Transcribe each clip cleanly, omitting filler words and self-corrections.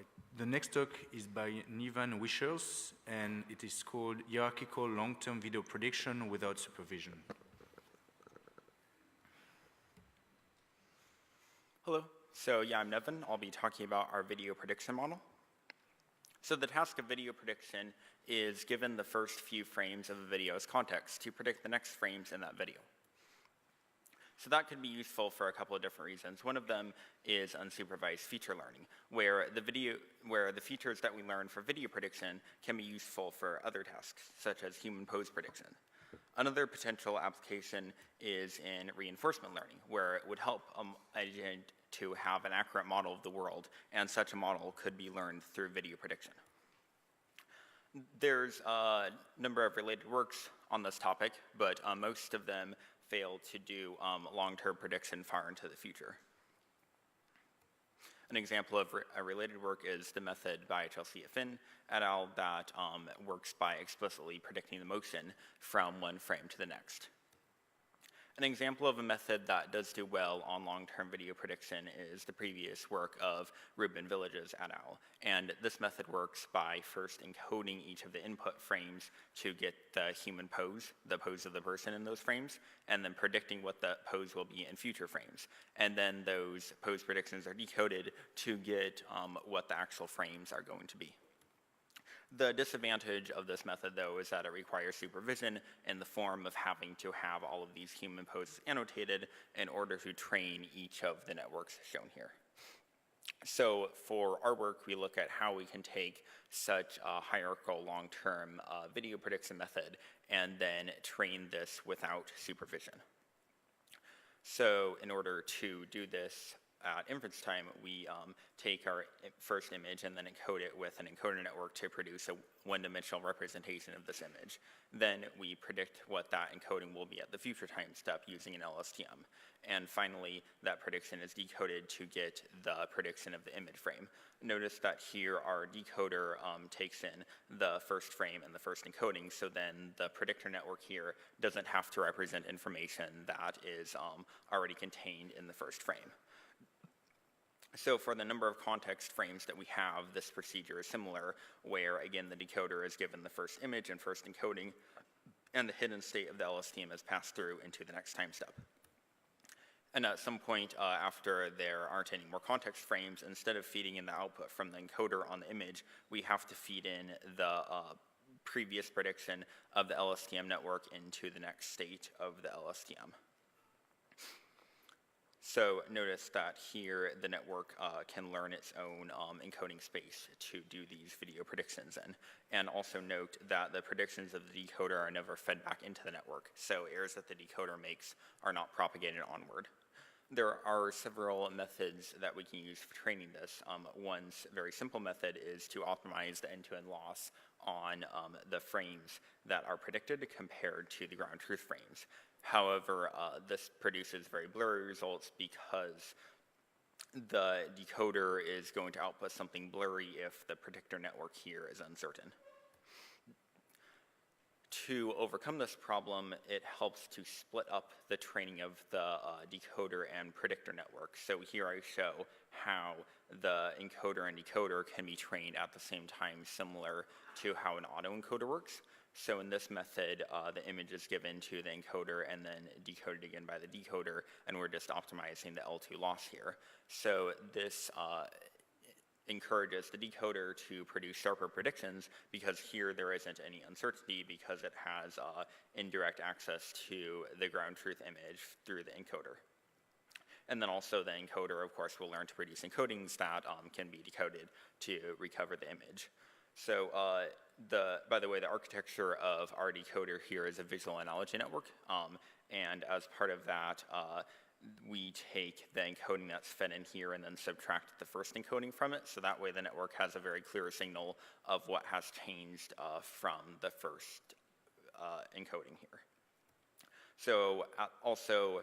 Right. The next talk is by Nivan Wishers, and it is called Hierarchical Long-Term Video Prediction Without Supervision. Hello. So yeah, I'm Nivan. I'll be talking about our video prediction model. So the task of video prediction is given the first few frames of a video as context to predict the next frames in that video. So that could be useful for a couple of different reasons. One of them is unsupervised feature learning, where the features that we learn for video prediction can be useful for other tasks, such as human pose prediction. Another potential application is in reinforcement learning, where it would help an agent to have an accurate model of the world, and such a model could be learned through video prediction. There's a number of related works on this topic, but most of them fail to do long-term prediction far into the future. An example of a related work is the method by Chelsea Finn et al. That works by explicitly predicting the motion from one frame to the next. An example of a method that does do well on long-term video prediction is the previous work of Rubin Villages et al. And this method works by first encoding each of the input frames to get the human pose, the pose of the person in those frames, and then predicting what the pose will be in future frames. And then those pose predictions are decoded to get what the actual frames are going to be. The disadvantage of this method, though, is that it requires supervision in the form of having to have all of these human poses annotated in order to train each of the networks shown here. So for our work, we look at how we can take such a hierarchical long-term video prediction method and then train this without supervision. So in order to do this, at inference time, we take our first image and then encode it with an encoder network to produce a one-dimensional representation of this image. Then we predict what that encoding will be at the future time step using an LSTM. And finally, that prediction is decoded to get the prediction of the image frame. Notice that here our decoder takes in the first frame and the first encoding, so then the predictor network here doesn't have to represent information that is already contained in the first frame. So for the number of context frames that we have, this procedure is similar, where again the decoder is given the first image and first encoding, and the hidden state of the LSTM is passed through into the next time step. And at some point after there aren't any more context frames, instead of feeding in the output from the encoder on the image, we have to feed in the previous prediction of the LSTM network into the next state of the LSTM. So notice that here the network can learn its own encoding space to do these video predictions in. And also note that the predictions of the decoder are never fed back into the network, so errors that the decoder makes are not propagated onward. There are several methods that we can use for training this. One very simple method is to optimize the end-to-end loss on the frames that are predicted compared to the ground truth frames. However, this produces very blurry results because the decoder is going to output something blurry if the predictor network here is uncertain. To overcome this problem, it helps to split up the training of the decoder and predictor network. So here I show how the encoder and decoder can be trained at the same time, similar to how an autoencoder works. So in this method, the image is given to the encoder and then decoded again by the decoder, and we're just optimizing the L2 loss here. So this encourages the decoder to produce sharper predictions because here there isn't any uncertainty because it has indirect access to the ground truth image through the encoder. And then also the encoder, of course, will learn to produce encodings that can be decoded to recover the image. So by the way, the architecture of our decoder here is a visual analogy network, and as part of that, we take the encoding that's fed in here and then subtract the first encoding from it, so that way the network has a very clear signal of what has changed from the first encoding here. So also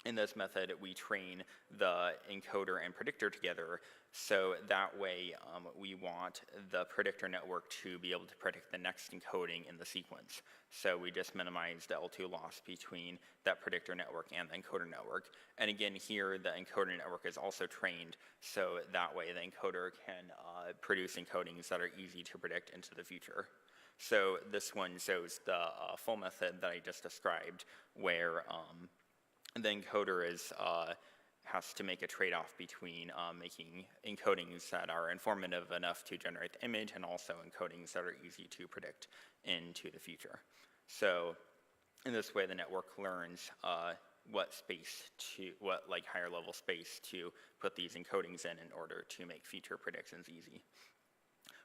in this method, we train the encoder and predictor together So that way, we want the predictor network to be able to predict the next encoding in the sequence. So we just minimize the L2 loss between that predictor network and the encoder network. And again, here the encoder network is also trained, so that way the encoder can produce encodings that are easy to predict into the future. So this one shows the full method that I just described, where the encoder has to make a trade-off between making encodings that are informative enough to generate the image and also encodings that are easy to predict into the future. So in this way, the network learns what higher level space to put these encodings in order to make future predictions easy.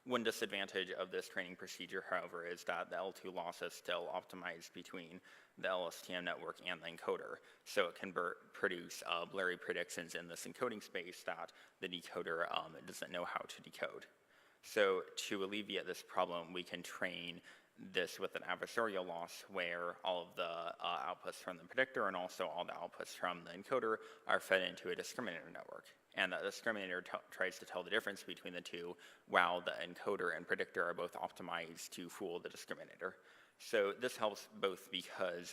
One disadvantage of this training procedure, however, is that the L2 loss is still optimized between the LSTM network and the encoder. So it can produce blurry predictions in this encoding space that the decoder doesn't know how to decode. So to alleviate this problem, we can train this with an adversarial loss where all of the outputs from the predictor and also all the outputs from the encoder are fed into a discriminator network. And the discriminator tries to tell the difference between the two, while the encoder and predictor are both optimized to fool the discriminator. So this helps both because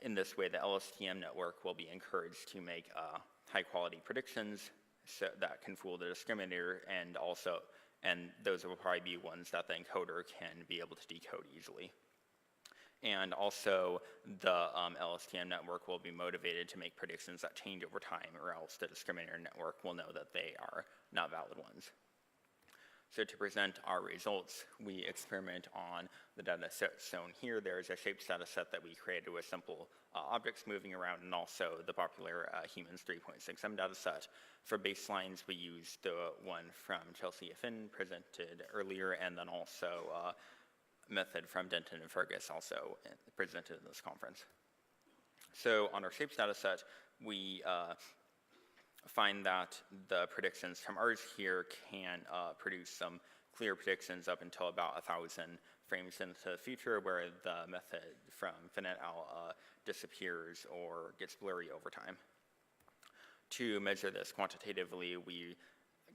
in this way the LSTM network will be encouraged to make high quality predictions so that can fool the discriminator, and those will probably be ones that the encoder can be able to decode easily. And also, the LSTM network will be motivated to make predictions that change over time, or else the discriminator network will know that they are not valid ones. So to present our results, we experiment on the data set shown here. There's a shapes data set that we created with simple objects moving around, and also the popular humans 3.6M data set. For baselines, we used the one from Chelsea Finn presented earlier, and then also method from Denton and Fergus also presented in this conference. So on our shapes data set, we find that the predictions from ours here can produce some clear predictions up until about 1,000 frames into the future, where the method from Finn et al. Disappears or gets blurry over time. To measure this quantitatively, we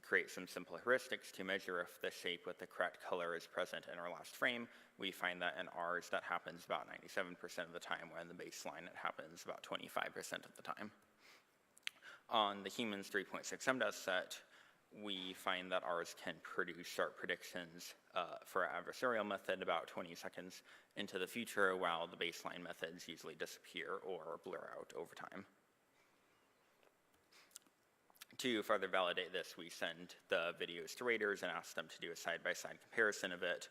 create some simple heuristics to measure if the shape with the correct color is present in our last frame. We find that in ours that happens about 97% of the time, where in the baseline it happens about 25% of the time. On the humans 3.6M data set, we find that ours can produce sharp predictions for our adversarial method about 20 seconds into the future, while the baseline methods usually disappear or blur out over time. To further validate this, we send the videos to raters and ask them to do a side-by-side comparison of it.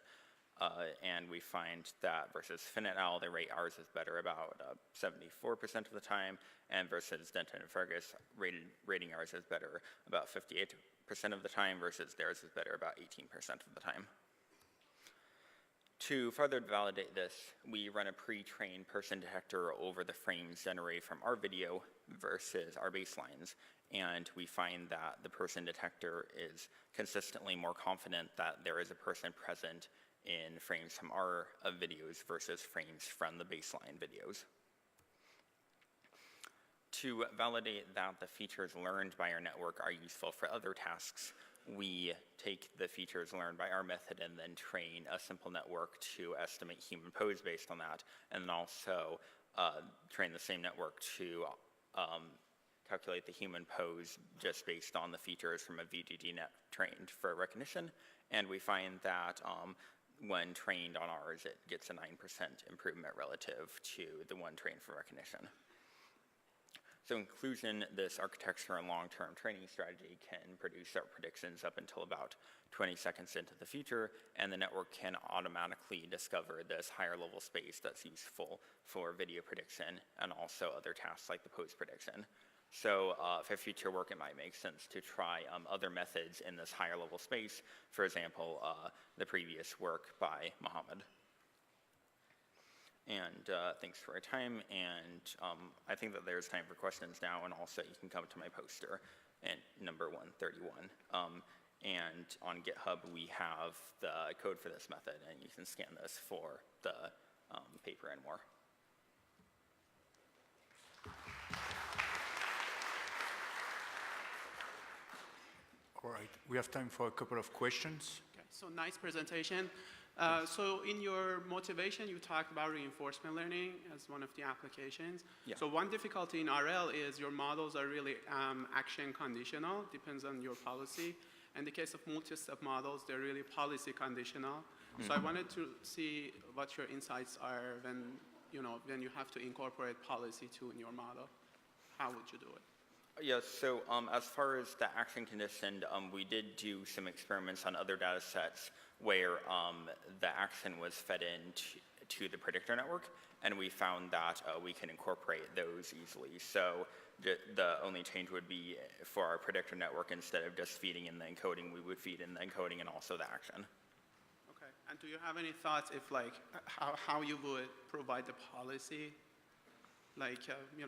And we find that versus Finn et al., they rate ours as better about 74% of the time, and versus Denton and Fergus, rating ours as better about 58% of the time, versus theirs is better about 18% of the time. To further validate this, we run a pre-trained person detector over the frames generated from our video versus our baselines, and we find that the person detector is consistently more confident that there is a person present in frames from our videos versus frames from the baseline videos. To validate that the features learned by our network are useful for other tasks, we take the features learned by our method and then train a simple network to estimate human pose based on that, and then also train the same network to calculate the human pose just based on the features from a VGG net trained for recognition. And we find that when trained on ours, it gets a 9% improvement relative to the one trained for recognition. So in conclusion, this architecture and long-term training strategy can produce our predictions up until about 20 seconds into the future, and the network can automatically discover this higher level space that's useful for video prediction and also other tasks like the pose prediction. So for future work, it might make sense to try other methods in this higher level space, for example, the previous work by Mohammed. And thanks for your time, and I think that there's time for questions now, and also you can come to my poster at number 131. And on GitHub, we have the code for this method, and you can scan this for the paper and more. All right, we have time for a couple of questions. Okay, so nice presentation. So in your motivation, you talked about reinforcement learning as one of the applications. Yeah. So one difficulty in RL is your models are really action conditional, depends on your policy. In the case of multi-step models, they're really policy conditional. Mm-hmm. So I wanted to see what your insights are when you have to incorporate policy too in your model. How would you do it? Yes, so as far as the action conditioned, we did do some experiments on other data sets where the action was fed into the predictor network, and we found that we can incorporate those easily. So the only change would be for our predictor network, instead of just feeding in the encoding, we would feed in the encoding and also the action. Okay, and do you have any thoughts if how you would provide the policy? Like,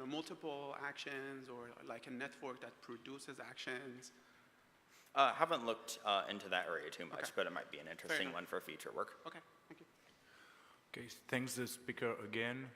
multiple actions or like a network that produces actions? Haven't looked into that area too much, Okay. but it might be an interesting one for future work. Okay, thank you. Okay, thanks the speaker again.